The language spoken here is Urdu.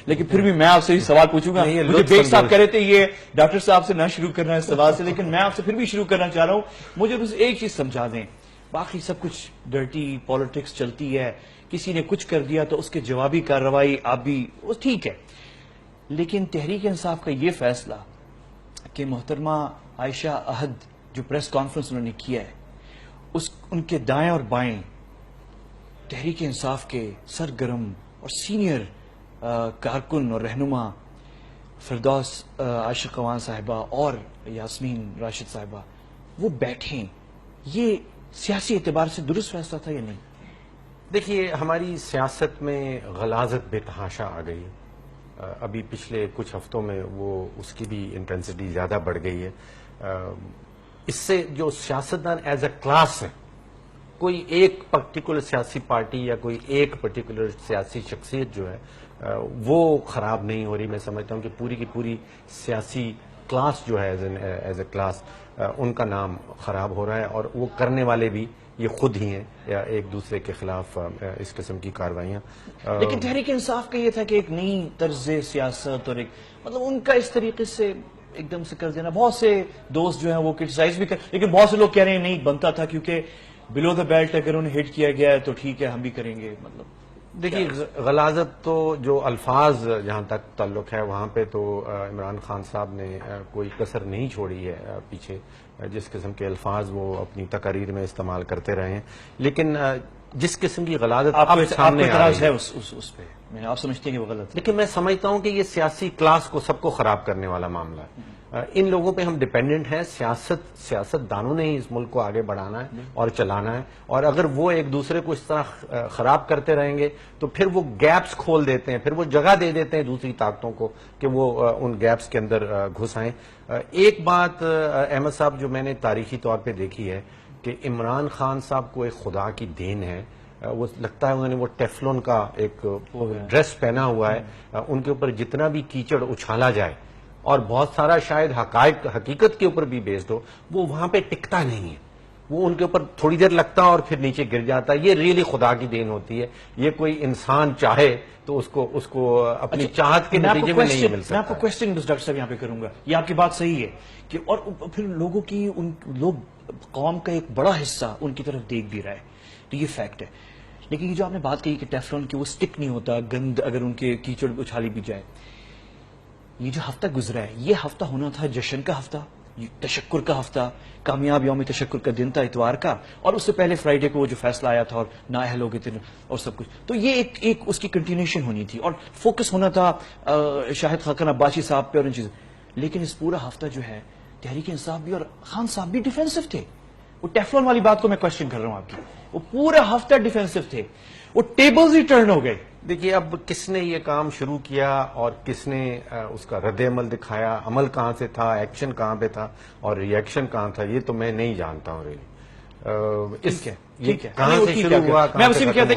لیکن پھر بھی میں آپ سے سوال پوچھوں گا. مجھے بیگ صاحب کہہ رہے تھے یہ ڈاکٹر صاحب سے نہ شروع کرنا ہے سوال سے, لیکن میں آپ سے پھر بھی شروع کرنا چاہ رہا ہوں. مجھے بس ایک چیز سمجھا دیں, باقی سب کچھ ڈرٹی پالیٹکس چلتی ہے, کسی نے کچھ کر دیا تو اس کے جوابی کارروائی آپ بھی ٹھیک ہے, لیکن تحریک انصاف کا یہ فیصلہ کہ محترمہ عائشہ احد جو پریس کانفرنس انہوں نے کیا ہے, ان کے دائیں اور بائیں تحریک انصاف کے سرگرم اور سینئر کارکن اور رہنما فردوس عاشق قوان صاحبہ اور یاسمین راشد صاحبہ وہ بیٹھیں, یہ سیاسی اعتبار سے درست فیصلہ تھا یا نہیں؟ دیکھیے, ہماری سیاست میں غلاظت بے تحاشا آ گئی ہے. ابھی پچھلے کچھ ہفتوں میں وہ اس کی بھی انٹینسٹی زیادہ بڑھ گئی ہے. اس سے جو سیاستدان ایز اے کلاس ہے, کوئی ایک پرٹیکولر سیاسی پارٹی یا کوئی ایک پرٹیکولر سیاسی شخصیت جو ہے وہ خراب نہیں ہو رہی. میں سمجھتا ہوں کہ پوری کی پوری سیاسی کلاس جو ہے ایز اے کلاس ان کا نام خراب ہو رہا ہے, اور وہ کرنے والے بھی یہ خود ہی ہیں یا ایک دوسرے کے خلاف اس قسم کی کاروائیاں. لیکن تحریک انصاف کا یہ تھا کہ ایک نئی طرز سیاست اور ایک مطلب ان کا اس طریقے سے ایک دم سے کر دینا, بہت سے دوست جو ہیں وہ کرٹیسائز بھی کر, لیکن بہت سے لوگ کہہ رہے ہیں نہیں بنتا تھا کیونکہ بلو دا بیلٹ اگر انہیں ہٹ کیا گیا ہے تو ٹھیک ہے ہم بھی کریں گے. مطلب دیکھیے, غلاظت تو جو الفاظ جہاں تک تعلق ہے وہاں پہ تو عمران خان صاحب نے کوئی کسر نہیں چھوڑی ہے پیچھے, جس قسم کے الفاظ وہ اپنی تقاریر میں استعمال کرتے رہے ہیں. لیکن جس قسم کی غلاظت آپ کو سامنے آ رہی ہے اس پہ, آپ سمجھتے ہیں کہ وہ غلط ہے؟ لیکن میں سمجھتا ہوں کہ یہ سیاسی کلاس کو سب کو خراب کرنے والا معاملہ ہے. ان لوگوں پہ ہم ڈیپینڈنٹ ہیں. سیاست دانوں نے ہی اس ملک کو آگے بڑھانا ہے اور چلانا ہے, اور اگر وہ ایک دوسرے کو اس طرح خراب کرتے رہیں گے تو پھر وہ گیپس کھول دیتے ہیں, پھر وہ جگہ دے دیتے ہیں دوسری طاقتوں کو کہ وہ ان گیپس کے اندر گھس آئیں. ایک بات احمد صاحب جو میں نے تاریخی طور پہ دیکھی ہے کہ عمران خان صاحب کو ایک خدا کی دین ہے. وہ لگتا ہے انہوں نے وہ ٹیفلون کا ایک ڈریس پہنا ہوا ہے, ان کے اوپر جتنا بھی کیچڑ اچھالا جائے اور بہت سارا شاید حقیقت کے اوپر بھی بیسڈ ہو, وہ وہاں پہ ٹکتا نہیں ہے. وہ ان کے اوپر تھوڑی دیر لگتا ہے اور پھر نیچے گر جاتا ہے. یہ ریئلی خدا کی دین ہوتی ہے. یہ کوئی انسان چاہے تو اس کو اپنی چاہت کے نتیجے میں نہیں مل سکتا. میں آپ کو کوشچن ڈاکٹر صاحب یہاں پہ کروں گا, یہ آپ کی بات صحیح ہے کہ اور پھر لوگوں کی لوگ قوم کا ایک بڑا حصہ ان کی طرف دیکھ بھی رہا ہے, تو یہ فیکٹ ہے. لیکن یہ جو آپ نے بات کہی کہ ٹیفلون کی وہ سٹک نہیں ہوتا, گند اگر ان کے کیچڑ اچھالی بھی جائے, یہ جو ہفتہ گزرا ہے یہ ہفتہ ہونا تھا جشن کا ہفتہ, تشکر کا ہفتہ, کامیاب یوم تشکر کا دن تھا اتوار کا, اور اس سے پہلے فرائیڈے کو وہ جو فیصلہ آیا تھا اور نااہل ہو گئے تھے اور سب کچھ, تو یہ ایک اس کی کنٹینیوشن ہونی تھی اور فوکس ہونا تھا شاہد خاقان عباسی صاحب پہ اور ان چیزیں. لیکن اس پورا ہفتہ جو ہے تحریک انصاف بھی اور خان صاحب بھی ڈیفینسو تھے. وہ ٹیفلون والی بات کو میں کوشچن کر رہا ہوں آپ کی, وہ پورا ہفتہ ڈیفینسو تھے, وہ ٹیبلز ہی ٹرن ہو گئے. دیکھیے, اب کس نے یہ کام شروع کیا اور کس نے اس کا رد عمل دکھایا, عمل کہاں سے تھا, ایکشن کہاں پہ تھا اور ری ایکشن کہاں تھا, یہ تو میں نہیں جانتا ہوں ریلی. ٹھیک ہے, کہاں سے شروع ہوا, میں اسی میں کہتے